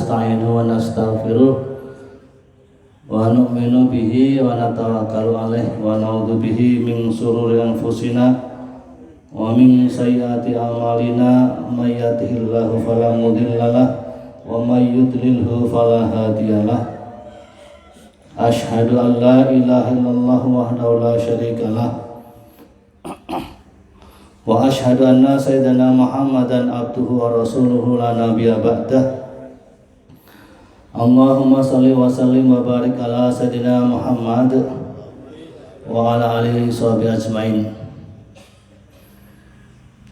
nasta'inuhu wa nastaghfiruh wa nu'minu bihi wa natawakkalu alaihi wa na'udzu bihi min shururi anfusina wa min sayyiati a'malina may yahdihillahu fala mudhillalah wa may yudlilhu fala hadiyalah. Asyhadu an la ilaha illallah wahdahu la syarikalah wa asyhadu anna sayyidana Muhammadan abduhu wa rasuluhu la nabiyya ba'dah. Allahumma shalli wa sallim wa barik ala sayyidina Muhammad wa ala alihi washabihi ajmain.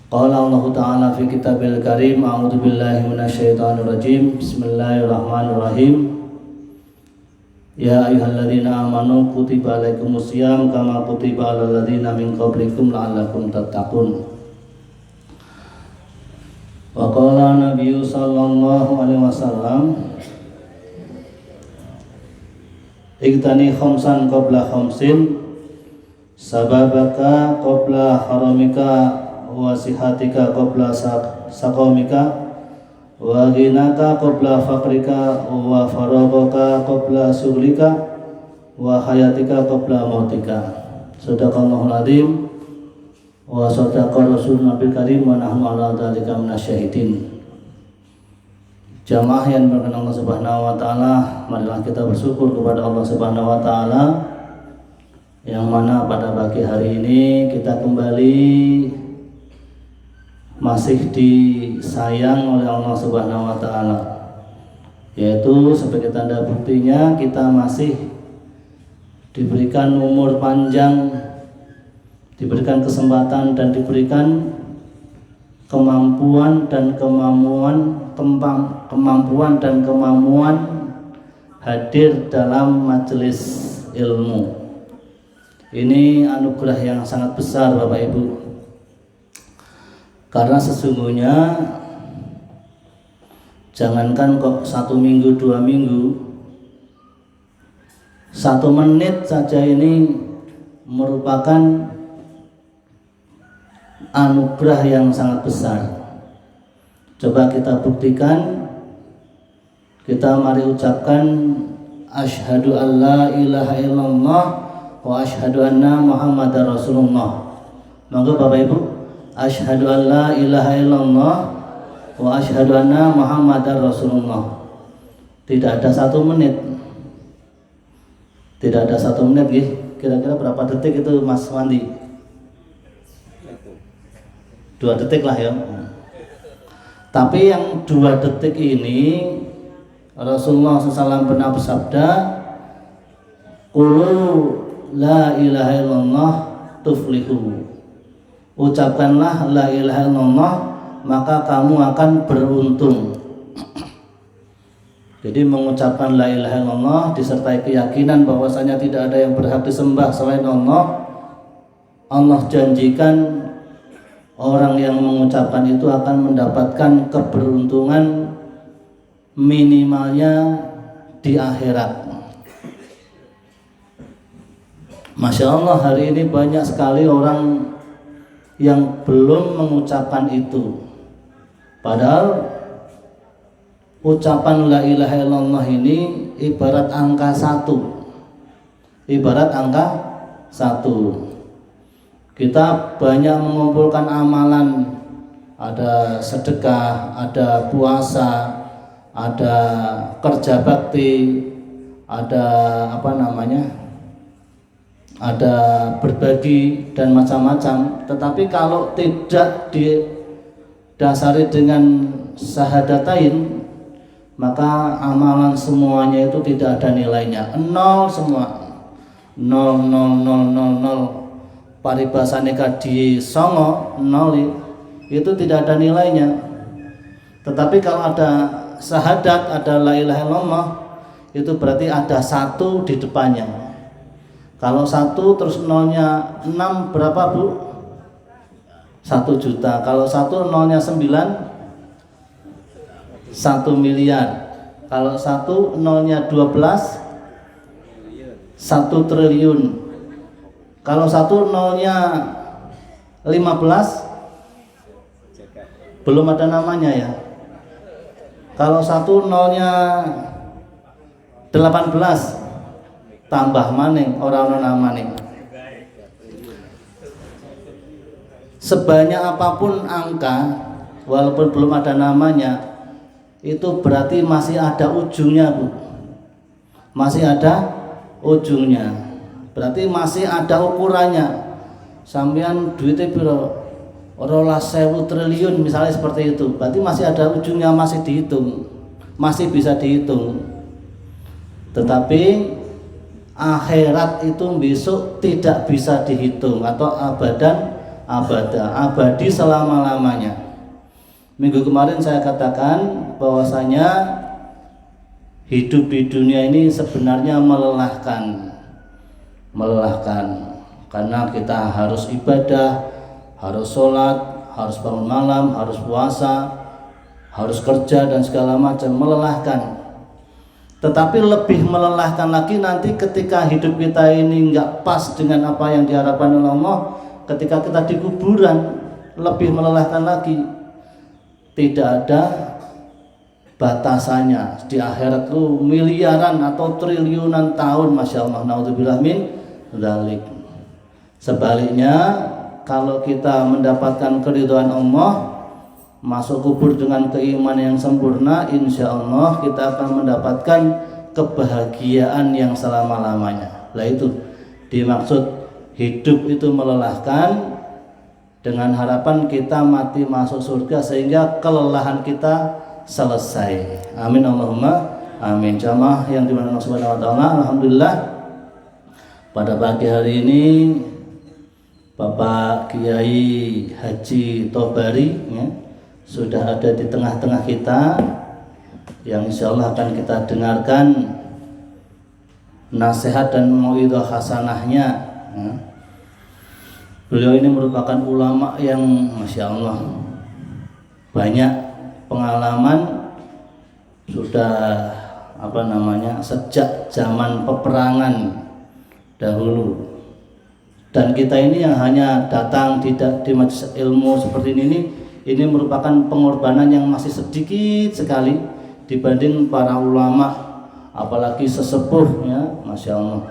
Qala Allah Ta'ala fi kitabil karim, a'udzu billahi minasyaitonir rajim. Bismillahirrahmanirrahim. Ya ayyuhalladzina amanu kutiba alaikumus syiyam kama kutiba alal ladzina min qablikum la'allakum tattaqun. Wa qala Nabiyyu sallallahu alaihi wasallam, Igtani khamsan qabla khamsin, sababaka qabla haramika, wa sihatika qabla saqamika, wa ghinaka qabla faqrika, wa faragaka qabla sughlika, wa hayatika qabla mautika. Sadaqallahul adzim wa sadaqa rasulun nabil karim wa nahnu ala dzalika minasyahidin. Jamaah yang berkenan Allah Subhanahu wa taala, marilah kita bersyukur kepada Allah Subhanahu wa taala yang mana pada pagi hari ini kita kembali masih disayang oleh Allah Subhanahu wa taala. Yaitu sebagai tanda buktinya kita masih diberikan umur panjang, diberikan kesempatan dan diberikan kemampuan dan kemampuan hadir dalam majelis ilmu. Ini anugerah yang sangat besar Bapak Ibu, karena sesungguhnya jangankan kok 1 minggu 2 minggu, 1 menit saja ini merupakan anugerah yang sangat besar. Coba kita buktikan, kita mari ucapkan asyhadu an la ilaha illallah wa asyhadu anna muhammadar rasulullah. Monggo Bapak Ibu, asyhadu an la ilaha illallah wa asyhadu anna muhammadar rasulullah. Tidak ada 1 menit, tidak ada 1 menit ya. Kira-kira berapa detik itu Mas Wandi? 2 detik lah ya. Tapi yang 2 detik ini Rasulullah SAW pernah bersabda, qulu la ilaha illallah tuflihu. Ucapkanlah la ilaha illallah maka kamu akan beruntung. Jadi mengucapkan la ilaha illallah disertai keyakinan bahwasanya tidak ada yang berhak disembah selain Allah. Allah janjikan orang yang mengucapkan itu akan mendapatkan keberuntungan minimalnya di akhirat. Masya Allah, hari ini banyak sekali orang yang belum mengucapkan itu. Padahal ucapan la ilaha illallah ini ibarat angka 1. Ibarat angka 1. Kita banyak mengumpulkan amalan, ada sedekah, ada puasa, ada kerja bakti, ada ada berbagi dan macam-macam. Tetapi kalau tidak didasari dengan syahadatain, maka amalan semuanya itu tidak ada nilainya, 0 semua, 0 0 0 0 0. Paribasane kadi songo 0 itu tidak ada nilainya. Tetapi kalau ada syahadat, ada la ilaha illallah, itu berarti ada 1 di depannya. Kalau 1 terus 0-nya 6 berapa Bu? 1 juta. Kalau 1 0-nya 9 1 miliar. Kalau 1 0-nya 12 1 triliun. Kalau 1 0-nya 15 belum ada namanya ya. Kalau 1 nolnya 18 tambah maning orang nona maning. Sebanyak apapun angka, walaupun belum ada namanya, itu berarti masih ada ujungnya, Bu. Masih ada ujungnya. Berarti masih ada ukurannya. Sampean duitnya piro? 12.000 triliun misalnya seperti itu. Berarti masih ada ujungnya, masih dihitung. Masih bisa dihitung. Tetapi akhirat itu besok tidak bisa dihitung atau abadi selama-lamanya. Minggu kemarin saya katakan bahwasanya hidup di dunia ini sebenarnya melelahkan karena kita harus ibadah, harus sholat, harus bangun malam, harus puasa, harus kerja dan segala macam, melelahkan. Tetapi lebih melelahkan lagi nanti ketika hidup kita ini nggak pas dengan apa yang diharapkan oleh Allah, ketika kita di kuburan, lebih melelahkan lagi. Tidak ada batasannya. Di akhirat itu miliaran atau triliunan tahun, masya Allah, naudzubillah min dzalik. Sebaliknya, kalau kita mendapatkan keridhaan Allah, masuk kubur dengan keimanan yang sempurna, insya Allah kita akan mendapatkan kebahagiaan yang selama-lamanya. Lah itu dimaksud hidup itu melelahkan, dengan harapan kita mati masuk surga sehingga kelelahan kita selesai. Amin Allahumma amin. Jamaah yang dimana Allah Subhanahu wa taala, alhamdulillah pada pagi hari ini Bapak Kiai Haji Tobari ya, sudah ada di tengah-tengah kita, yang insya Allah akan kita dengarkan nasihat dan mauidhah hasanahnya ya. Beliau ini merupakan ulama yang masya Allah banyak pengalaman, sudah sejak zaman peperangan dahulu. Dan kita ini yang hanya datang di majelis ilmu seperti ini merupakan pengorbanan yang masih sedikit sekali dibanding para ulama, apalagi sesepuh ya, masya Allah.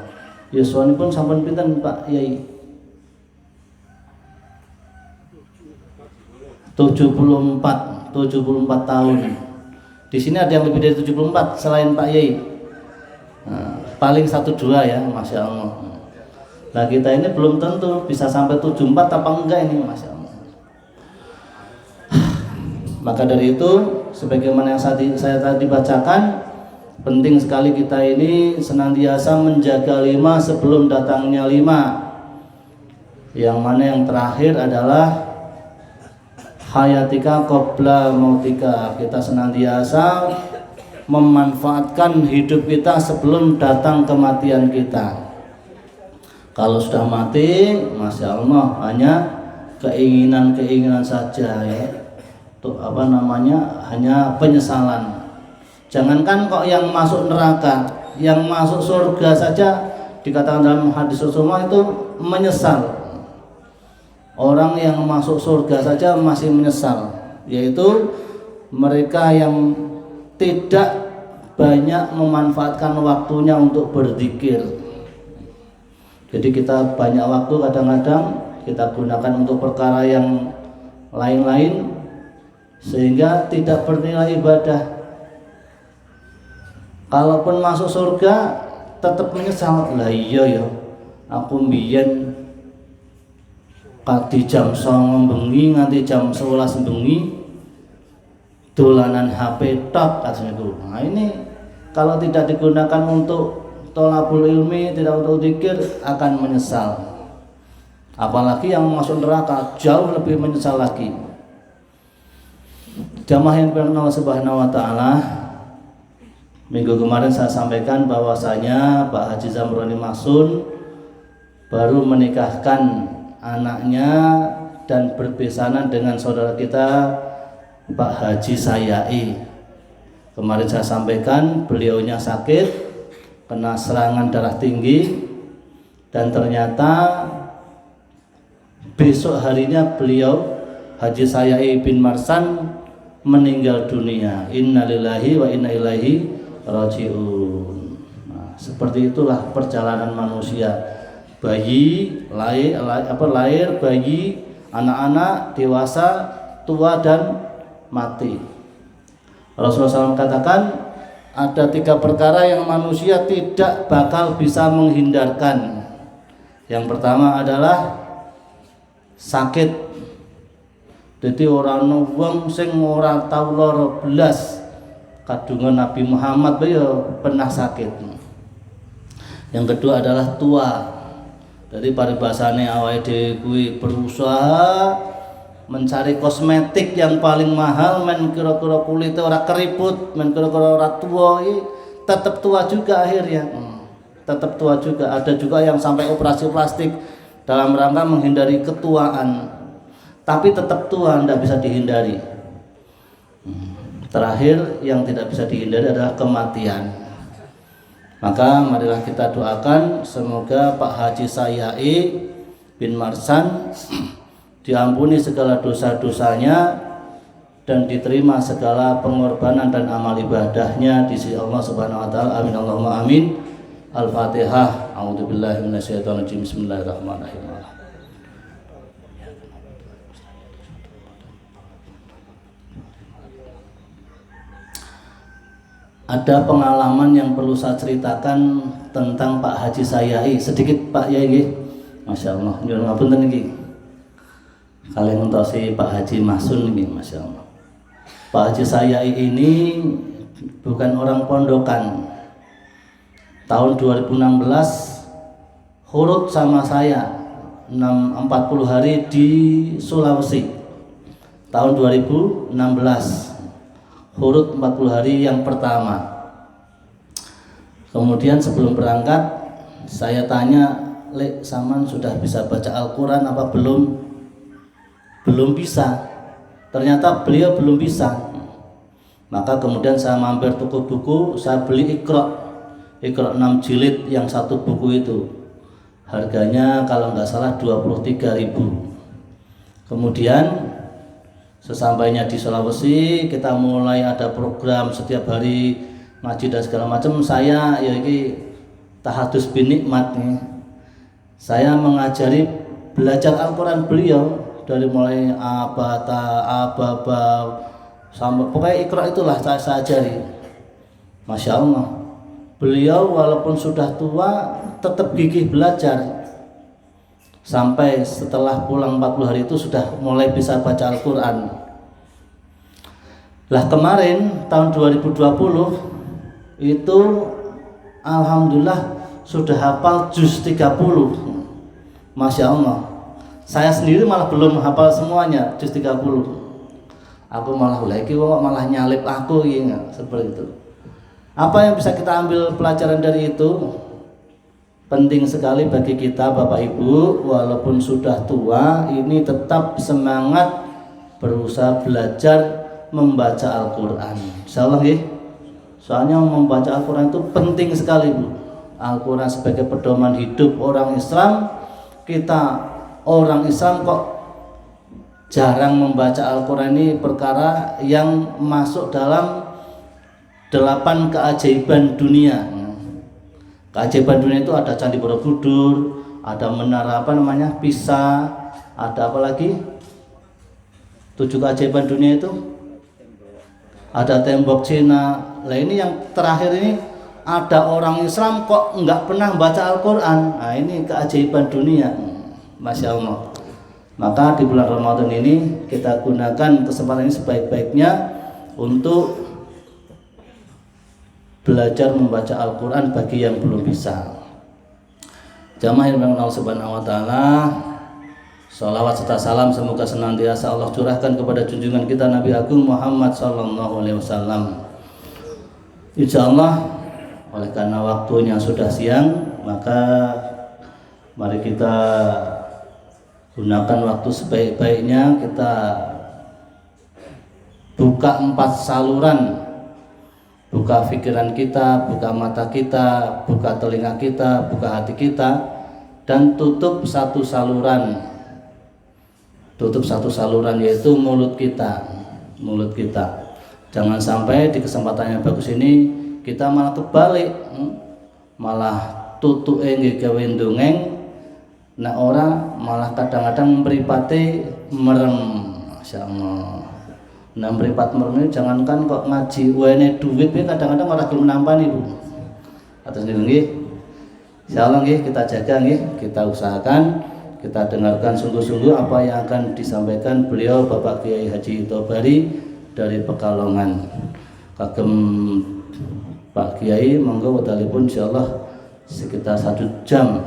Yuswani pun sampun pinten Pak Yai? 74 tahun. Di sini ada yang lebih dari 74 selain Pak Yai. Nah, paling 1-2 ya, masya Allah. Nah kita ini belum tentu bisa sampai 74 apa enggak ini, masya Allah. Maka dari itu, sebagaimana yang saya tadi bacakan, penting sekali kita ini senantiasa menjaga 5 sebelum datangnya 5. Yang mana yang terakhir adalah hayatika qabla mautika. Kita senantiasa memanfaatkan hidup kita sebelum datang kematian kita. Kalau sudah mati, masya Allah, hanya keinginan-keinginan saja ya. Hanya penyesalan. Jangankan kok yang masuk neraka, yang masuk surga saja dikatakan dalam hadis Rasulullah itu menyesal. Orang yang masuk surga saja masih menyesal, yaitu mereka yang tidak banyak memanfaatkan waktunya untuk berzikir. Jadi kita banyak waktu kadang-kadang kita gunakan untuk perkara yang lain-lain sehingga tidak bernilai ibadah. Kalaupun masuk surga tetap menyesal. Lah iya ya, aku mbiyen di jam 09.00 bengi nganti jam 11 bengi dolanan HP tok katanya itu. Nah ini kalau tidak digunakan untuk tholabul ilmi, tidak untuk zikir, akan menyesal. Apalagi yang masuk neraka jauh lebih menyesal lagi. Jamaah yang dirahmati Allah Subhanahu wa taala, minggu kemarin saya sampaikan bahwasanya Pak Haji Zamroni Mahsun baru menikahkan anaknya dan berbesanan dengan saudara kita Pak Haji Sayai. Kemarin saya sampaikan beliaunya sakit, kena serangan darah tinggi, dan ternyata besok harinya beliau Haji Sayai bin Marsan meninggal dunia. Innalillahi wa inna ilaihi rajiun. Nah, seperti itulah perjalanan manusia. Bayi, lahir, bayi, anak-anak, dewasa, tua dan mati. Rasulullah SAW katakan ada 3 perkara yang manusia tidak bakal bisa menghindarkan. Yang pertama adalah sakit. Jadi orang wong sing ora tau lara belas kadungan Nabi Muhammad ya pernah sakit. Yang kedua adalah tua. Jadi paribasane awake dhewe kuwi berusaha mencari kosmetik yang paling mahal, men kira-kira kulitnya ora keriput, men kira-kira ora tua, tetap tua juga akhirnya. Tetap tua juga. Ada juga yang sampai operasi plastik dalam rangka menghindari ketuaan, tapi tetap tua, tidak bisa dihindari. Terakhir yang tidak bisa dihindari adalah kematian. Maka marilah kita doakan semoga Pak Haji Sayai bin Marsan diampuni segala dosa-dosanya dan diterima segala pengorbanan dan amal ibadahnya di sisi Allah Subhanahu wa taala. Amin Allahumma amin. Al-Fatihah. A'udzubillahi minasyaitonirrajim. Bismillahirrahmanirrahim. Ada pengalaman yang perlu saya ceritakan tentang Pak Haji Sayai. Sedikit Pak Yai. Masya Allah. Nyuwun ngapunten niki. Kalian ngentosi Pak Haji Mahsun ini, Masya Allah. Pak Haji Sayai ini bukan orang pondokan. Tahun 2016 hurut sama saya 40 hari di Sulawesi. Tahun 2016 hurut 40 hari yang pertama. Kemudian sebelum berangkat saya tanya, "Lek, Saman sudah bisa baca Al-Quran apa belum?" Belum bisa. Ternyata beliau belum bisa. Maka kemudian saya mampir toko buku, saya beli Iqra 6 jilid yang satu buku itu. Harganya kalau nggak salah 23.000. Kemudian sesampainya di Sulawesi kita mulai ada program setiap hari ngaji dan segala macam. Saya ya ini tahadus bin nikmat nih. Saya mengajari belajar Al-Quran beliau dari mulai ababa sampai pokoknya Iqra itulah saya ajari. Masya Allah, beliau walaupun sudah tua tetap gigih belajar. Sampai setelah pulang 40 hari itu sudah mulai bisa baca Al-Quran. Lah kemarin tahun 2020 itu alhamdulillah sudah hafal juz 30. Masya Allah. Saya sendiri malah belum hafal semuanya juz 30. Aku malah lagi malah nyalip aku ya, seperti itu. Apa yang bisa kita ambil pelajaran dari itu? Penting sekali bagi kita Bapak Ibu, walaupun sudah tua ini tetap semangat berusaha belajar membaca Al-Quran. Insyaallah ya. Soalnya membaca Al-Quran itu penting sekali Bu. Al-Quran sebagai pedoman hidup orang Islam. Kita orang Islam kok jarang membaca Al-Quran, ini perkara yang masuk dalam 8 keajaiban dunia. Keajaiban dunia itu ada Candi Borobudur, ada menara Pisa, ada apa lagi? 7 keajaiban dunia itu ada tembok Cina. Nah ini yang terakhir ini ada orang Islam kok nggak pernah baca Al-Quran. Nah ini keajaiban dunia. Masya Allah. Maka di bulan Ramadan ini kita gunakan kesempatan ini sebaik-baiknya untuk belajar membaca Al-Quran bagi yang belum bisa. Jamaah yang Allah Subhanahu wa taala, salawat serta salam semoga senantiasa Allah curahkan kepada junjungan kita Nabi Agung Muhammad sallallahu alaihi wasallam. Insyaallah, oleh karena waktunya sudah siang, maka mari kita gunakan waktu sebaik-baiknya. Kita buka 4 saluran. Buka pikiran kita, buka mata kita, buka telinga kita, buka hati kita, dan tutup satu saluran. Tutup satu saluran yaitu mulut kita. mulut kita. Jangan sampai di kesempatan yang bagus ini kita malah kebalik, malah tutuke nggih gawe ndongeng, nek ora malah kadang-kadang mripate merem. Masyaallah. Nah mripat merem jangankan kok ngaji wene duit kadang-kadang ora gelem nampani Bu. Atas niku nggih. Insyaallah nggih kita jaga nggih, kita usahakan kita dengarkan sungguh-sungguh apa yang akan disampaikan beliau Bapak Kiai Haji Tobari dari Pekalongan. Kagem Pak Kiai monggo wedalipun insyaallah sekitar 1 jam